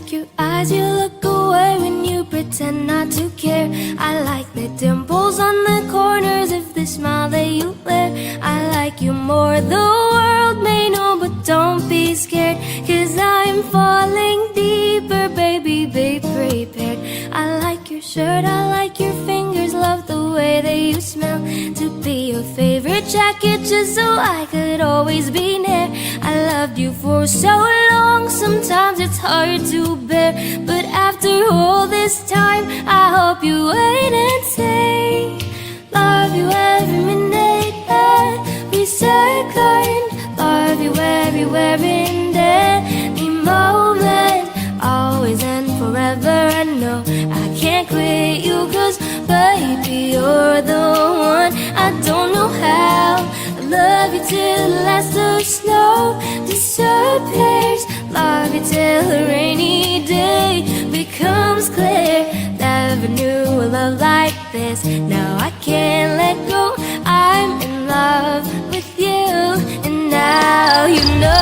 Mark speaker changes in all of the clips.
Speaker 1: like your eyes, you look away when you pretend not to care. I like the dimples on the corners of the smile that you wear. I like you more, the world may know, but don't be scared, 'cause I'm falling deeper, baby, be prepared. I like your shirt, I like your fingers, love the way that you smell. To be your favorite jacket just so I could always be near. I loved you for so long, sometimes it's hard to bear, but after all this time, I hope you wait and say, love you every minute, every second. Love you everywhere in any moment, always and forever. I know I can't quit you, 'cause baby, you're the one. I don't know how, I love you till the last of snow disappears. Love you till a rainy day becomes clear. Never knew a love like this, now I can't let go. I'm in love with you, and now you know.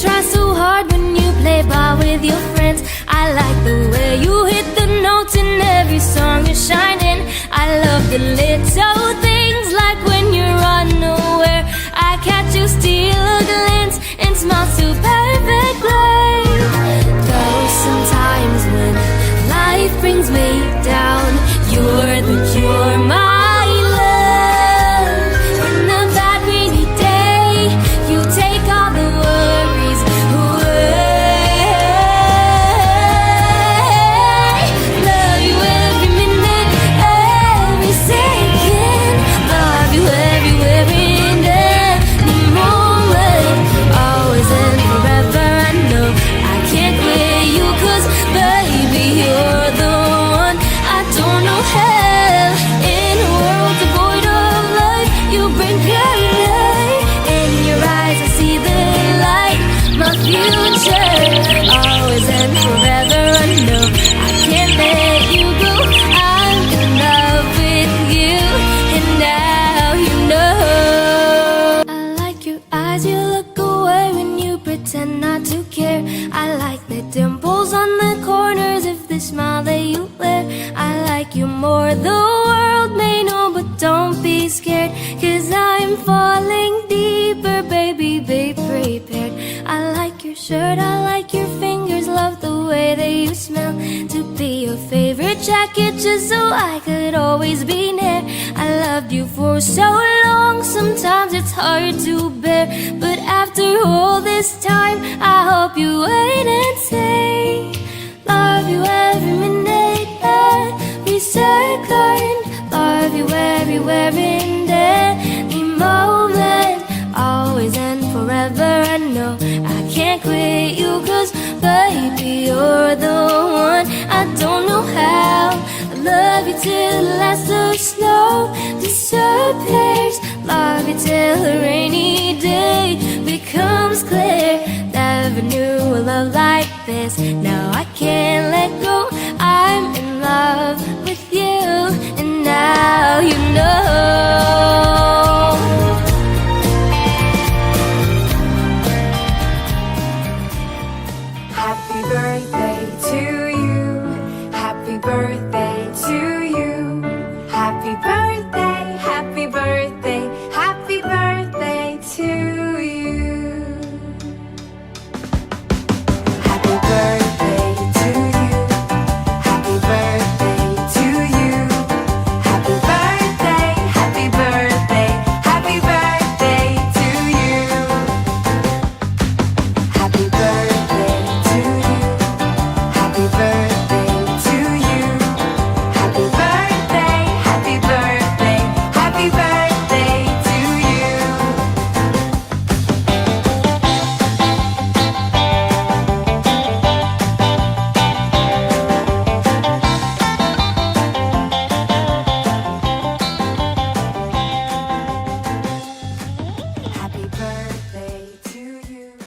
Speaker 1: Try so hard when you play ball with your friends. I like the way you hit the notes in every song you're shining. I love the little things, like when you're unaware. I catch you steal a glance and smile so perfectly. Though sometimes when life brings me down, you're the cure, my love. In the bad rainy day, you take all the worries away. Love you every minute, every second. Love you everywhere in any moment, always and forever. I know I can't quit you, 'cause baby, you're the one. I don't know how, in a world devoid of life, you bring color. In your eyes I see the light, my future, always and forever. I know I can't let you go. I'm in love with you, and now you know. I like your eyes, you look away when you pretend not to care. I like the dimples on the corners of the smile that you wear. I like you more, the world may know, but don't be scared, 'cause I'm falling deeper, baby, be prepared. I like your shirt, I like your fingers, love the way that you smell. To be your favorite jacket just so I could always be near. I loved you for so long, sometimes it's hard to bear, but after all this time, I hope you wait and say, love you every minute, every second. Love you everywhere in any moment, always and forever. I know I can't quit you, 'cause baby, you're the one. I don't know how, I love you till the last of snow disappears. Love you till a rainy day becomes clear. Never knew a love like this, now I can't let go. I'm in love with you, and now you know.